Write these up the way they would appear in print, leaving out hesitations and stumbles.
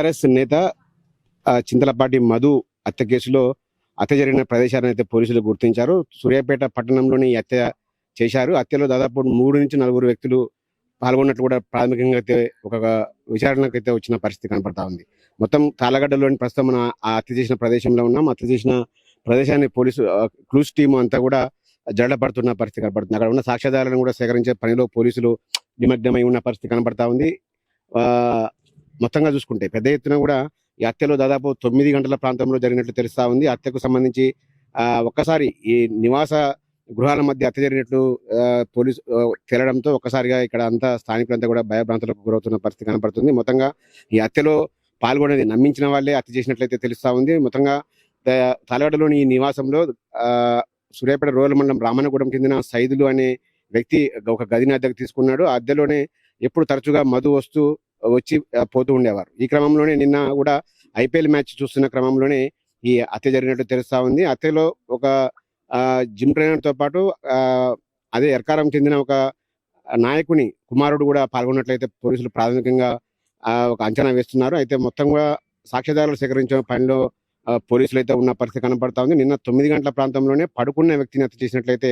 TRS నేత చింతలపాటి మధు హత్య కేసులో హత్య జరిగిన ప్రదేశాలను అయితే పోలీసులు గుర్తించారు. సూర్యాపేట పట్టణంలోని ఈ హత్య చేశారు. హత్యలో దాదాపు 3 నుంచి 4 వ్యక్తులు పాల్గొన్నట్లు కూడా ప్రాథమికంగా అయితే ఒక విచారణకు అయితే వచ్చిన పరిస్థితి కనపడతా ఉంది. మొత్తం తాళ్ళగడ్డలోని ప్రస్తుతం మన ఆ హత్య చేసిన ప్రదేశంలో ఉన్నాం. హత్య చేసిన ప్రదేశాన్ని పోలీసు క్లూస్ టీమ్ అంతా కూడా జడపడుతున్న పరిస్థితి కనపడుతుంది. అక్కడ ఉన్న సాక్ష్యాధారాలను కూడా సేకరించే పనిలో పోలీసులు నిమగ్నమై ఉన్న పరిస్థితి కనపడతా ఉంది. మొత్తంగా చూసుకుంటే పెద్ద ఎత్తున కూడా ఈ హత్యలో దాదాపు 9 గంటల ప్రాంతంలో జరిగినట్లు తెలుస్తా ఉంది. హత్యకు సంబంధించి ఒక్కసారి ఈ నివాస గృహాల మధ్య హత్య జరిగినట్లు పోలీసు తేలడంతో ఒక్కసారిగా ఇక్కడ అంతా స్థానికులంతా కూడా భయభ్రాంతులకు గురవుతున్న పరిస్థితి కనపడుతుంది. మొత్తంగా ఈ హత్యలో పాల్గొనేది నమ్మించిన వాళ్ళే హత్య చేసినట్లయితే తెలుస్తా ఉంది. మొత్తంగా తాళ్ళగడ్డలోని ఈ నివాసంలో సూర్యాపేట రూరల్ మండలం రామన్నగూడెం చెందిన సైదులు అనే వ్యక్తి ఒక గదిని అద్దెకు తీసుకున్నాడు. ఆ అద్దెలోనే ఎప్పుడు తరచుగా మధు వచ్చి పోతూ ఉండేవారు. ఈ క్రమంలోనే నిన్న కూడా ఐపీఎల్ మ్యాచ్ చూస్తున్న క్రమంలోనే ఈ హత్య జరిగినట్టు తెలుస్తా ఉంది. హత్యలో ఒక జిమ్ ట్రైనర్ తో పాటు అదే ఎర్కారం చెందిన ఒక నాయకుని కుమారుడు కూడా పాల్గొన్నట్లయితే పోలీసులు ప్రాథమికంగా ఒక అంచనా వేస్తున్నారు. అయితే మొత్తం కూడా సాక్ష్యాధారాలు సేకరించిన పనిలో పోలీసులు అయితే ఉన్న పరిస్థితి కనపడతా ఉంది. నిన్న 9 గంటల ప్రాంతంలోనే పడుకున్న వ్యక్తిని హత్య చేసినట్లయితే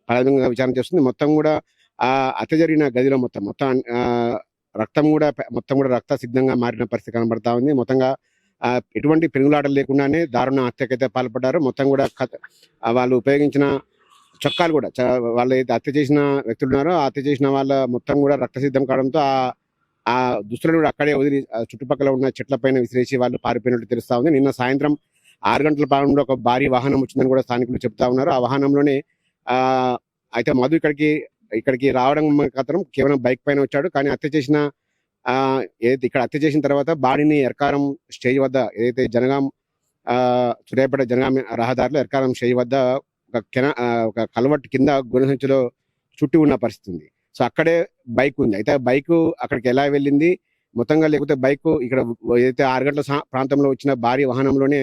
ప్రాథమికంగా విచారణ చేస్తుంది. మొత్తం కూడా ఆ హత్య జరిగిన గదిలో మొత్తం రక్తం కూడా రక్త సిద్ధంగా మారిన పరిస్థితి కనబడతా ఉంది. మొత్తంగా ఎటువంటి పెనుగులాటలు లేకుండానే దారుణ హత్యకైతే పాల్పడ్డారు. మొత్తం కూడా వాళ్ళు ఉపయోగించిన చొక్కాలు కూడా వాళ్ళు అయితే హత్య చేసిన వ్యక్తులు ఉన్నారో ఆ హత్య చేసిన వాళ్ళ మొత్తం కూడా రక్త సిద్ధం కావడంతో ఆ దుస్తులను కూడా అక్కడే వదిలి చుట్టుపక్కల ఉన్న చెట్ల పైన విసిరేసి వాళ్ళు పారిపోయినట్టు తెలుస్తా ఉంది. నిన్న సాయంత్రం 6 గంటల ప్రారంభంలో ఒక భారీ వాహనం వచ్చిందని కూడా స్థానికులు చెప్తా ఉన్నారు. ఆ వాహనంలోనే అయితే మధు ఇక్కడికి రావడం మాత్రం కేవలం బైక్ పైన వచ్చాడు. కానీ ఇక్కడ హత్య చేసిన తర్వాత బాడీని ఎర్కారం స్టేజ్ వద్ద ఏదైతే సూర్యాపేట జనగాం రహదారిలో ఎర్కారం స్టేజ్ వద్ద ఒక కలవట్టు కింద గుణసంచిలో చుట్టి ఉన్న పరిస్థితి ఉంది. సో అక్కడే బైక్ ఉంది. అయితే బైక్ అక్కడికి ఎలా వెళ్ళింది మొత్తంగా, లేకపోతే బైక్ ఇక్కడ ఏదైతే 6 గంటల ప్రాంతంలో వచ్చిన భారీ వాహనంలోనే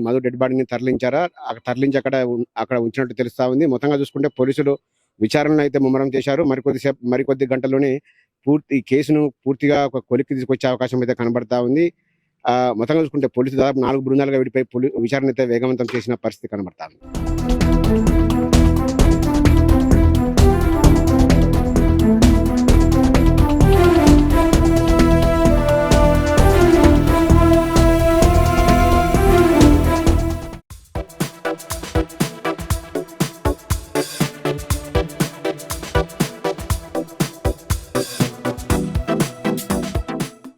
మధు డెడ్ బాడీని తరలించి అక్కడ ఉంచినట్టు తెలుస్తా ఉంది. మొత్తంగా చూసుకుంటే పోలీసులు విచారణను అయితే ముమ్మరం చేశారు. మరికొద్ది గంటల్లోనే ఈ కేసును పూర్తిగా ఒక కొలిక్కి తీసుకొచ్చే అవకాశం అయితే కనబడతా ఉంది. మొత్తంగా చూసుకుంటే పోలీసులు దాదాపు 4 బృందాలుగా విడిపోయి విచారణ అయితే వేగవంతం చేసిన పరిస్థితి కనబడతా ఉంది.